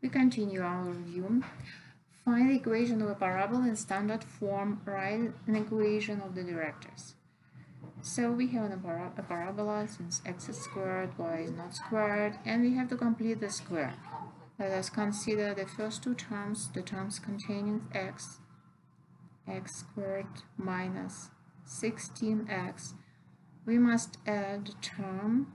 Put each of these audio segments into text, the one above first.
We continue our review. Find the equation of a parabola in standard form. Write an equation of the directors. So we have a parabola since x is squared, y is not squared, and we have to complete the square. Let us consider the first two terms, the terms containing x squared minus 16x. We must add the term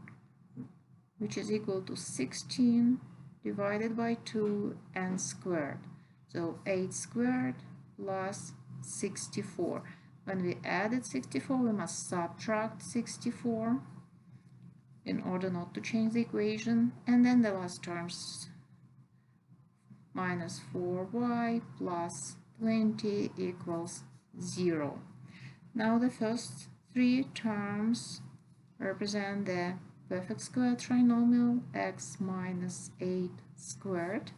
which is equal to 16 divided by 2 and squared. So 8 squared plus 64. When we added 64, we must subtract 64 in order not to change the equation. And then the last terms, minus 4y plus 20 equals 0. Now the first three terms represent the perfect square trinomial x minus 8 squared.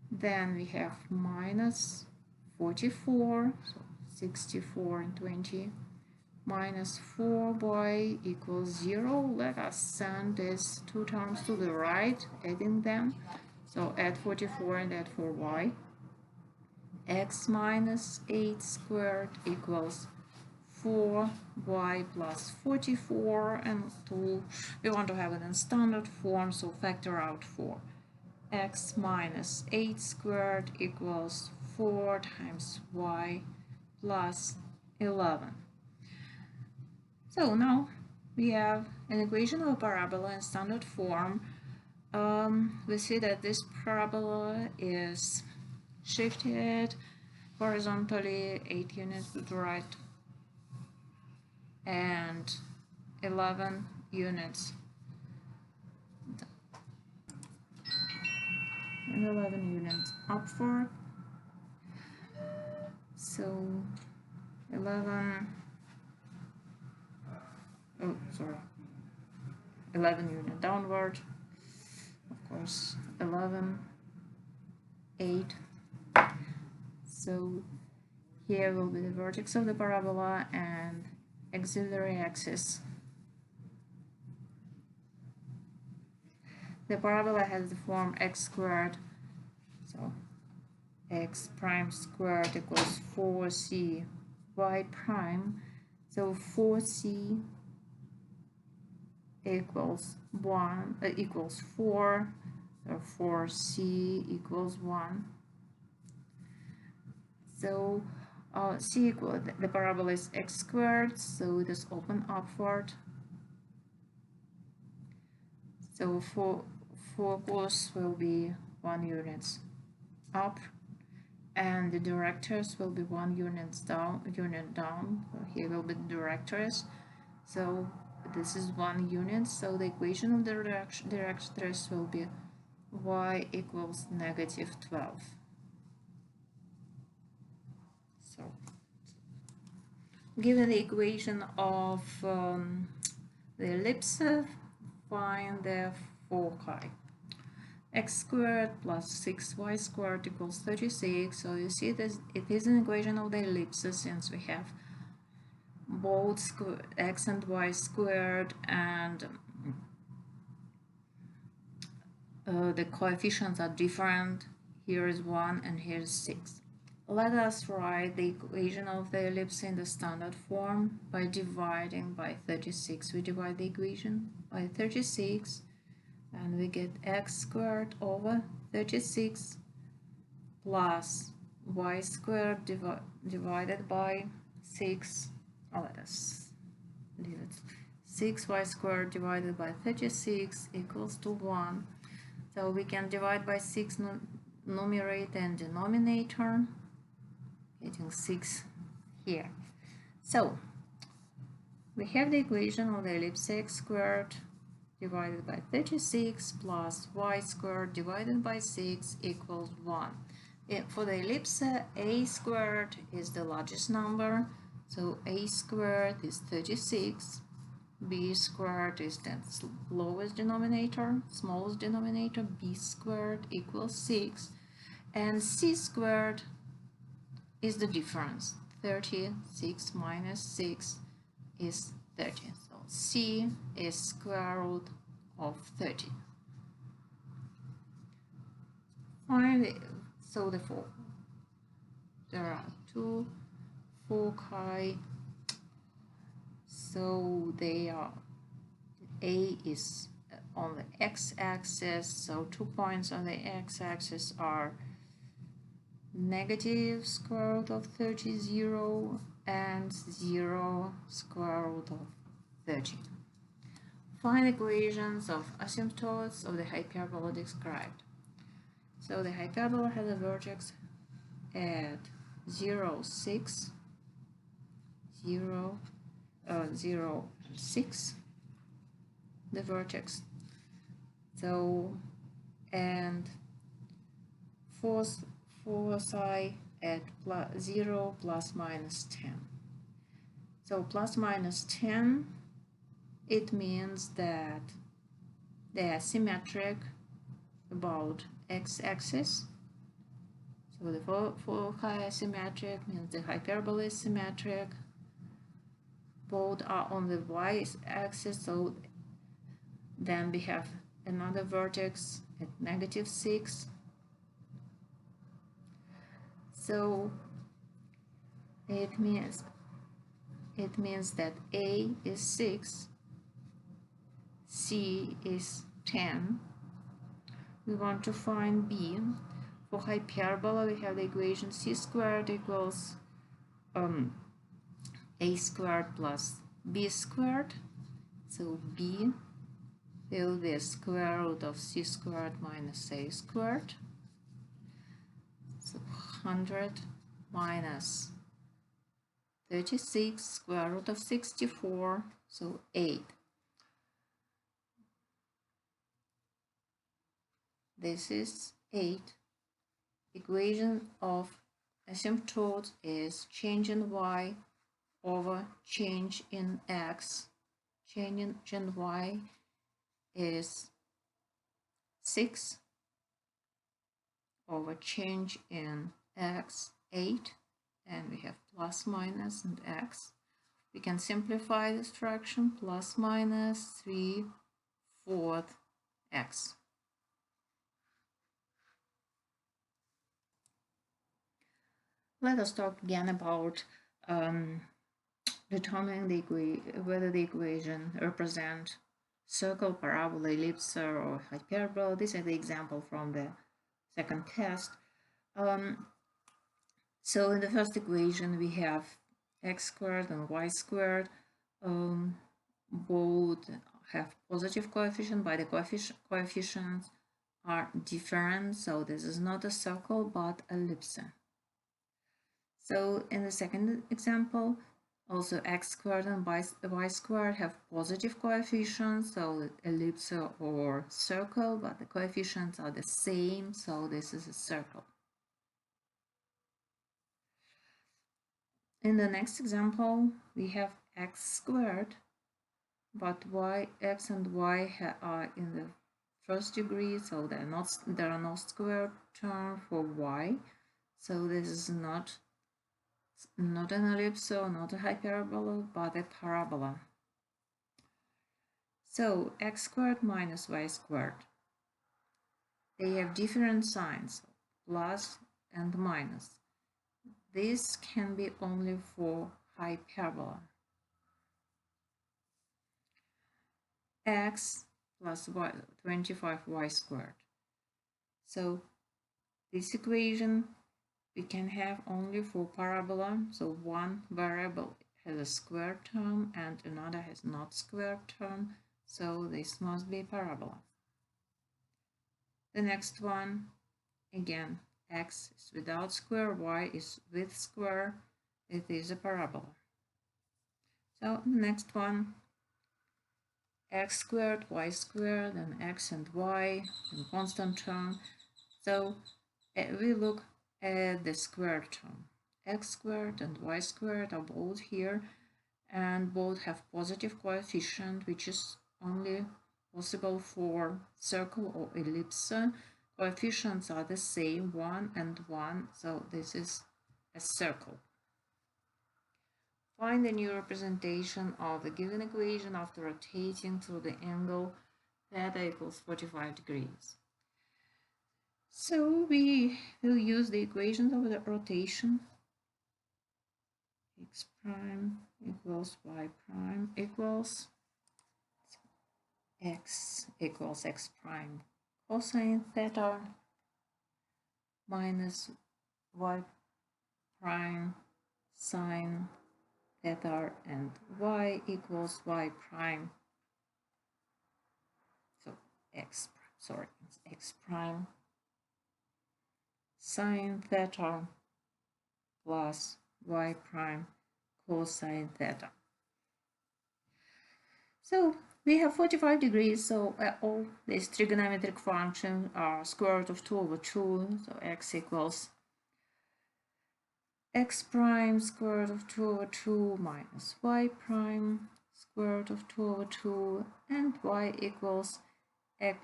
Then we have minus 44, so 64 and 20, minus 4y equals 0. Let us send these two terms to the right, adding them. So add 44 and add 4y. X minus 8 squared equals 4y plus 44, and we want to have it in standard form, so factor out 4. X minus 8 squared equals 4 times y plus 11. So now we have an equation of a parabola in standard form. We see that this parabola is shifted horizontally 8 units to the right and 11 units upward. So 11 unit downward, of course 11, 8. So here will be the vertex of the parabola and auxiliary axis. The parabola has the form x squared, so x prime squared equals 4c y prime, so 4c equals 4, so 4c equals 1. So c equal, the parabola is x squared, so it is open upward. So focus will be 1 unit up, and the directors will be 1 unit down. So here will be the directors. So this is 1 unit. So the equation of the directors will be y equals negative 12. So given the equation of the ellipse, find the foci. X squared plus 6y squared equals 36. So you see this, it is an equation of the ellipse since we have both x and y squared, and the coefficients are different. Here is 1 and here is 6. Let us write the equation of the ellipse in the standard form by dividing by 36. We divide the equation by 36 and we get x squared over 36 plus y squared divided by 6. Let us leave it. 6y squared divided by 36 equals to 1. So we can divide by 6 numerator and denominator, getting 6 here. So we have the equation of the ellipse x squared divided by 36 plus y squared divided by 6 equals 1. For the ellipse, a squared is the largest number, so a squared is 36, b squared is the lowest denominator, smallest denominator, b squared equals 6, and c squared is the difference. 36 minus 6 is 30. So c is square root of 30. Find it. So there are two foci, so they are, A is on the x-axis, so 2 points on the x-axis are negative square root of 30, 0, and 0 square root of 30. Find equations of asymptotes of the hyperbola described. So the hyperbola has a vertex at 0, 6, 0, 0, 6, the vertex. So, and foci at 0 plus minus 10. So plus minus 10, it means that they are symmetric about x-axis. So the foci are symmetric, means the hyperbola is symmetric. Both are on the y-axis, so then we have another vertex at negative 6. So it means that A is 6, C is 10. We want to find B. For hyperbola, we have the equation c squared equals a squared plus b squared. So b will be square root of c squared minus a squared. So 100 minus 36, square root of 64, so 8. This is 8. Equation of asymptote is change in y over change in x. Change in y is 6 over change in x, 8, and we have plus, minus, and x. We can simplify this fraction, plus minus 3/4 x. Let us talk again about determining whether the equation represents circle, parabola, ellipse, or hyperbola. This is the example from the second test. So in the first equation we have x squared and y squared. Both have positive coefficient, but the coefficients are different, so this is not a circle but ellipse. So in the second example, also x squared and y squared have positive coefficients, so ellipse or circle, but the coefficients are the same, so this is a circle. In the next example, we have x squared, but x and y are in the first degree, so there are no square term for y, so this is not an ellipse or not a hyperbola, but a parabola. So x squared minus y squared, they have different signs, plus and minus. This can be only for hyperbola. X plus y, 25y squared. So this equation we can have only for parabola, so one variable has a square term and another has not square term, so this must be parabola. The next one, again, x is without square, y is with square, it is a parabola. So the next one, x squared, y squared, and x and y in constant term. So we look at the square term. X squared and y squared are both here, and both have positive coefficient, which is only possible for circle or ellipse. Coefficients are the same, 1 and 1, so this is a circle. Find the new representation of the given equation after rotating through the angle theta equals 45 degrees. So we will use the equations of the rotation. X prime equals y prime equals x equals x prime cosine theta minus y prime sine theta, and y equals y prime. So x prime sine theta plus y prime cosine theta. So we have 45 degrees, so all these trigonometric functions are square root of 2 over 2, so x equals x prime square root of 2 over 2 minus y prime square root of 2 over 2, and y equals x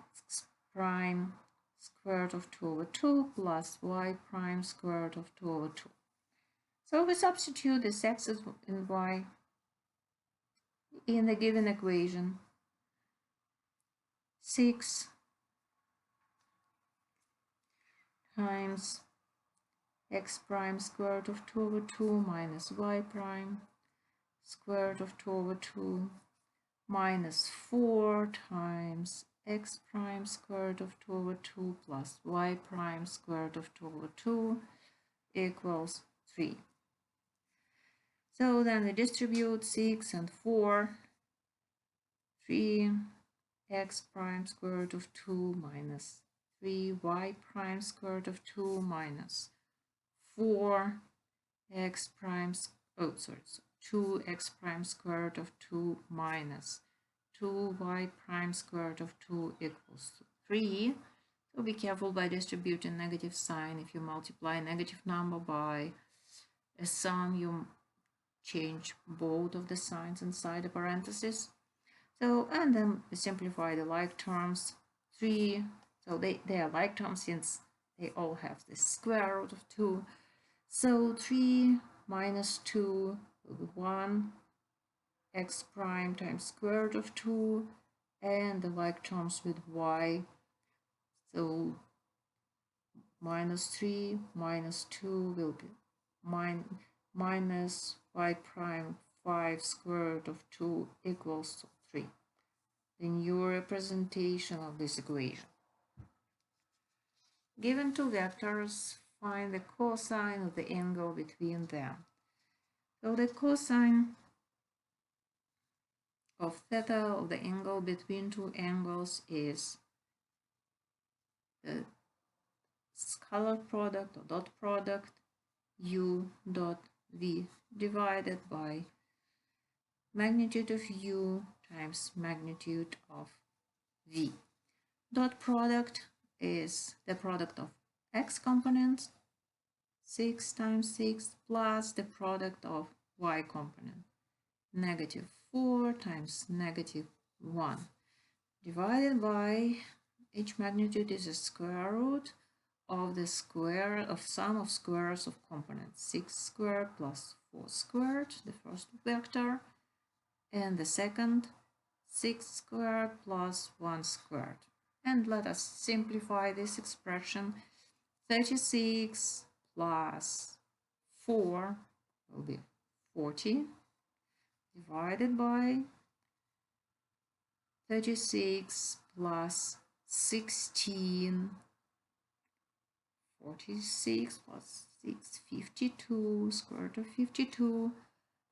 prime square root of 2 over 2 plus y prime square root of 2 over 2. So we substitute this x and y in the given equation. 6 times x prime square root of 2 over 2 minus y prime square root of 2 over 2 minus 4 times x prime square root of 2 over 2 plus y prime square root of 2 over 2 equals 3. So then we distribute 6 and 4, 3 x prime square root of 2 minus 3 y prime square root of 2 minus 4 x prime, 2x prime square root of 2 minus 2y prime square root of 2 equals 3. So be careful by distributing negative sign. If you multiply a negative number by a sum, you change both of the signs inside the parentheses. So, and then we simplify the like terms. 3, so they are like terms since they all have the square root of 2. So 3 minus 2 will be 1 x prime times square root of 2, and the like terms with y. So minus 3 minus 2 will be minus y prime 5 square root of 2 equals 3. The new representation of this equation. Given two vectors, find the cosine of the angle between them. So the cosine of theta of the angle between two angles is the scalar product or dot product u dot v divided by magnitude of u times magnitude of v. Dot product is the product of x components, 6 times 6, plus the product of y component, negative 4 times negative 1, divided by each magnitude is a square root of the square of sum of squares of components, 6 squared plus 4 squared, the first vector, and the second 6 squared plus 1 squared. And let us simplify this expression. 36 plus 4 will be 40, divided by 36 plus 16, 46 plus 6, 52, square root of 52,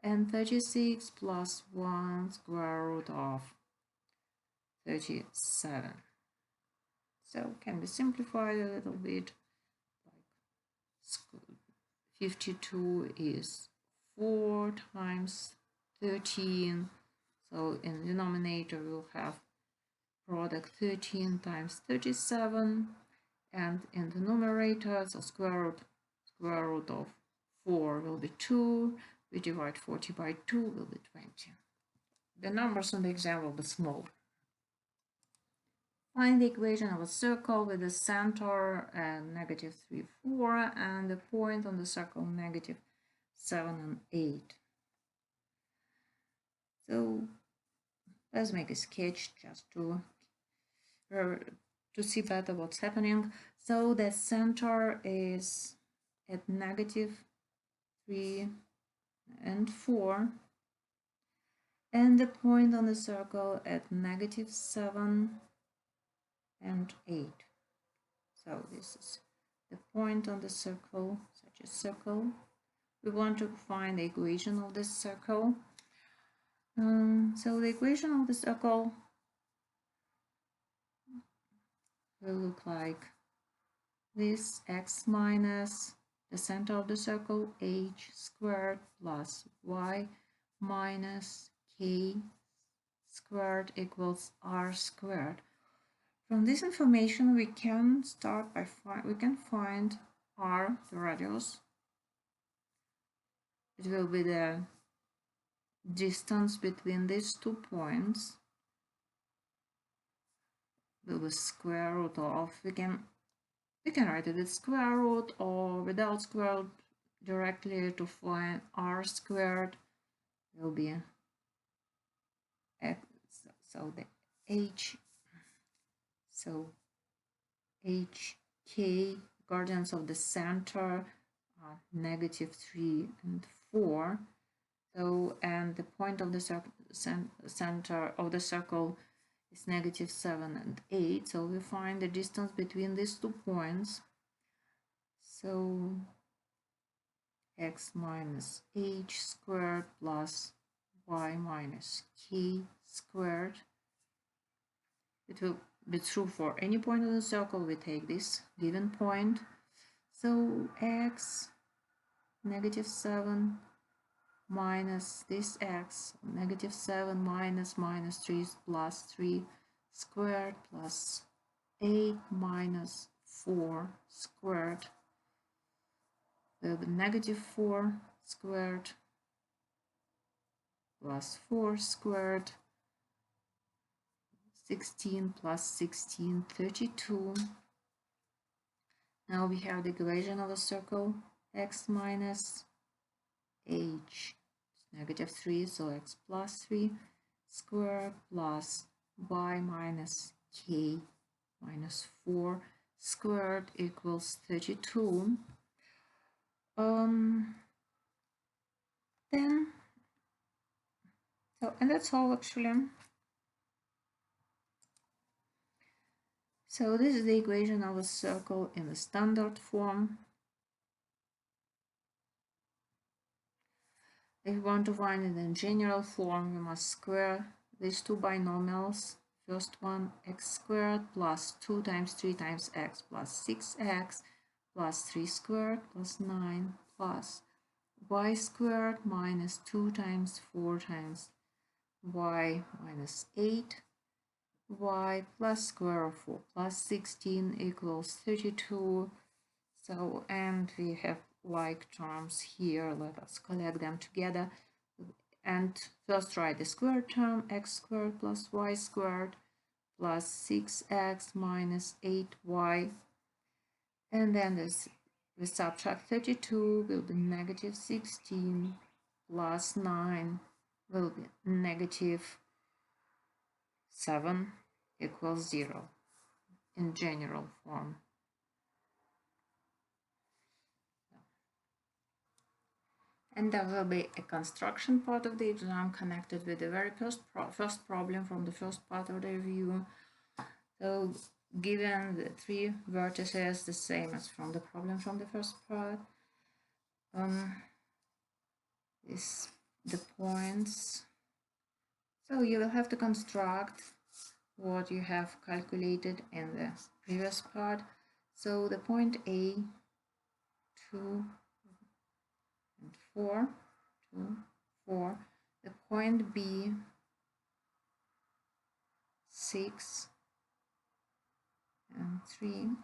and 36 plus 1 square root of 37. So can be simplified a little bit. Like 52 is 4 times 13. So in the denominator we'll have product 13 times 37, and in the numerator the square root of 4 will be 2. We divide 40 by 2 will be 20. The numbers on the exam will be small. Find the equation of a circle with the center negative 3, 4, and the point on the circle negative 7 and 8. So let's make a sketch just to to see better what's happening. So the center is at -3 and 4, and the point on the circle at -7 and 8. So this is the point on the circle, such a circle. We want to find the equation of this circle. So the equation of the circle will look like this: x minus the center of the circle, h squared plus y minus k squared equals r squared. From this information, we can start by find r, the radius. It will be the distance between these 2 points. Will be square root of, we can write it with square root or without square root directly. To find r squared will be x, so the h, so hk, coordinates of the center are -3 and 4. So, and the point of the center of the circle is -7 and 8. So we find the distance between these 2 points. So x minus h squared plus y minus k squared. It will be true for any point on the circle. We take this given point. So x -7 minus this x, -7 minus -3 plus 3 squared plus 8 minus 4 squared will be -4 squared plus 4 squared, 16 plus 16, 32. Now we have the equation of a circle, x minus h is -3, so x plus 3 squared plus y minus k minus 4 squared equals 32. Then, so, and that's all actually. So this is the equation of a circle in the standard form. If we want to find it in general form, we must square these 2 binomials. First one, x squared plus 2 times 3 times x plus 6x plus 3 squared plus 9 plus y squared minus 2 times 4 times y minus 8 y plus square root of 4 plus 16 equals 32. So, and we have like terms here. Let us collect them together. And first write the square term, x squared plus y squared plus 6x minus 8y. And then this, we subtract 32 will be -16 plus 9 will be -7 equals 0 in general form. And there will be a construction part of the exam connected with the very first problem from the first part of the review. So given the 3 vertices, the same as from the problem from the first part, the points. So you will have to construct what you have calculated in the previous part. So the point A, 2 and 4, 2, 4, the point B, 6 and 3,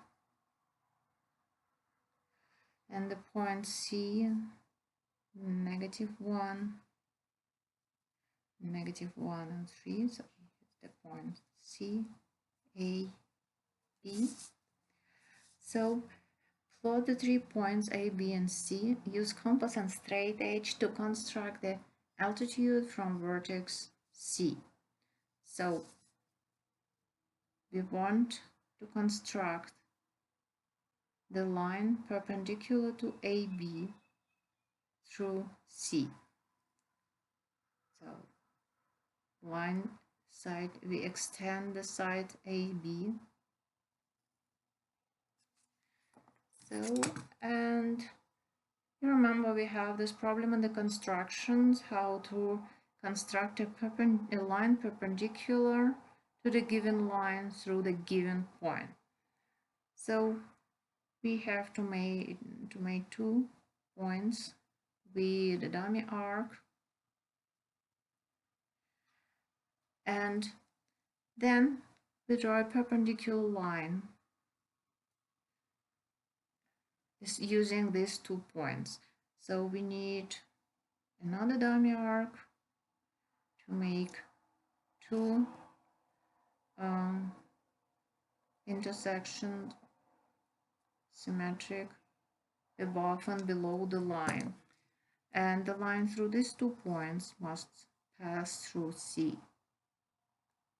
and the point C, -1, -1 and 3, so the point C, A, B. So plot the 3 points A, B, and C. Use compass and straight edge to construct the altitude from vertex C. So we want to construct the line perpendicular to AB through C. So line side, we extend the side AB. So, and you remember we have this problem in the constructions, how to construct a line perpendicular to the given line through the given point. So we have to make 2 points with a dummy arc, and then we draw a perpendicular line using these 2 points. So we need another dummy arc to make 2 intersections symmetric above and below the line, and the line through these 2 points must pass through C,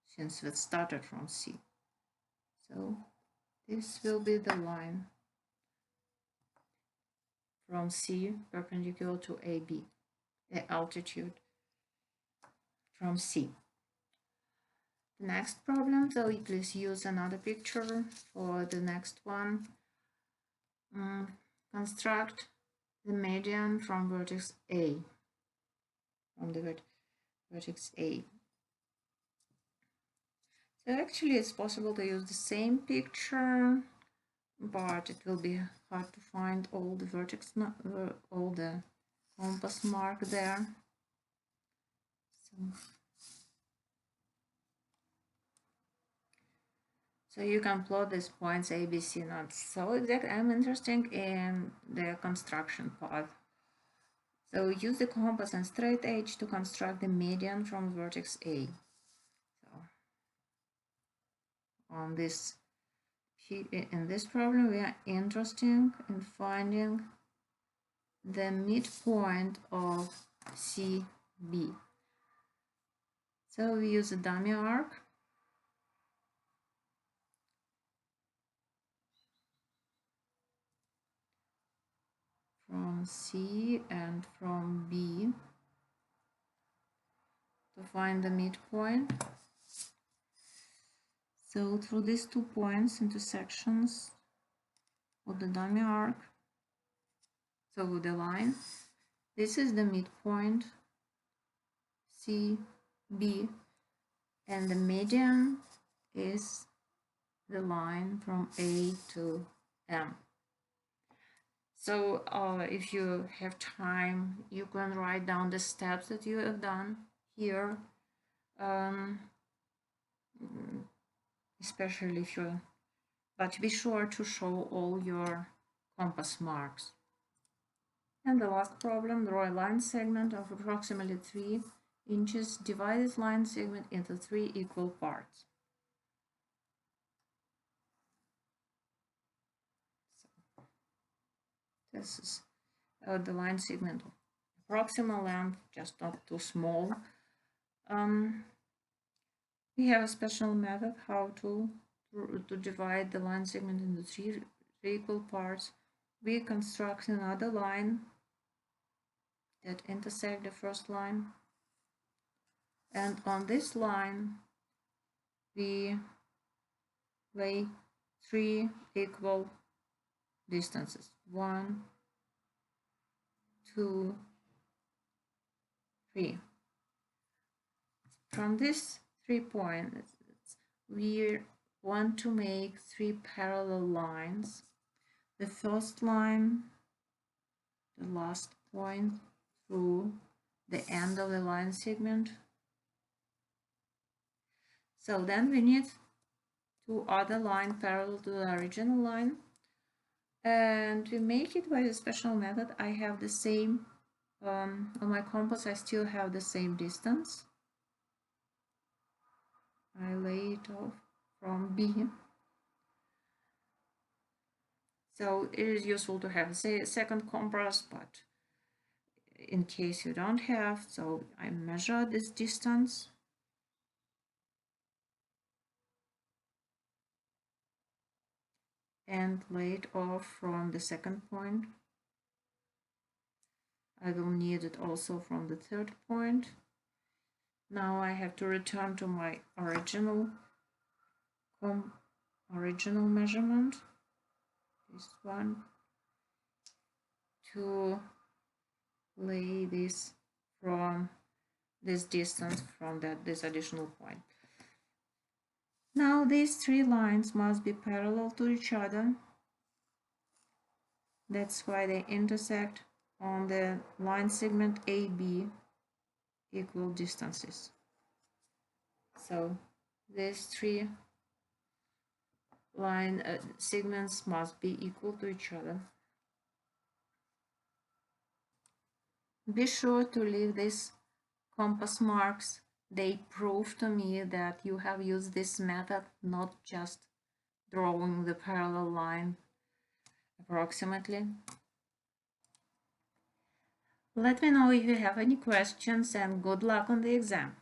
since it started from C. So this will be the line from C perpendicular to AB, the altitude from C. The next problem, so please use another picture for the next one. Construct the median from vertex A, from the vertex A. So actually it's possible to use the same picture, but it will be hard to find all the vertex, all the compass mark there. So you can plot these points A, B, C, not so exact. I'm interested in the construction part. So use the compass and straight edge to construct the median from vertex A. So on this, in this problem, we are interested in finding the midpoint of CB. So we use a dummy arc. From C and from B to find the midpoint. So through these 2 points, intersections of the dummy arc, so with the line, this is the midpoint CB, and the median is the line from A to M. So if you have time, you can write down the steps that you have done here, especially if you, but be sure to show all your compass marks. And the last problem, draw a line segment of approximately 3 inches. Divide this line segment into 3 equal parts. So this is the line segment, approximate length, just not too small. We have a special method how to divide the line segment into 3 equal parts. We construct another line that intersect the first line, and on this line we lay 3 equal distances, 1, 2, 3. From these 3 points we want to make 3 parallel lines. The first line, the last point through the end of the line segment. So then we need 2 other lines parallel to the original line, and we make it by a special method. I have the same, on my compass I still have the same distance. I lay it off from B. So it is useful to have a second compass, but in case you don't have, so I measure this distance. and lay it off from the second point. I will need it also from the third point. Now I have to return to my original measurement, this one, to lay this from this distance from this additional point. Now these three lines must be parallel to each other. That's why they intersect on the line segment AB equal distances. So these three line segments must be equal to each other. Be sure to leave these compass marks. They prove to me that you have used this method, not just drawing the parallel line approximately. Let me know if you have any questions, and good luck on the exam.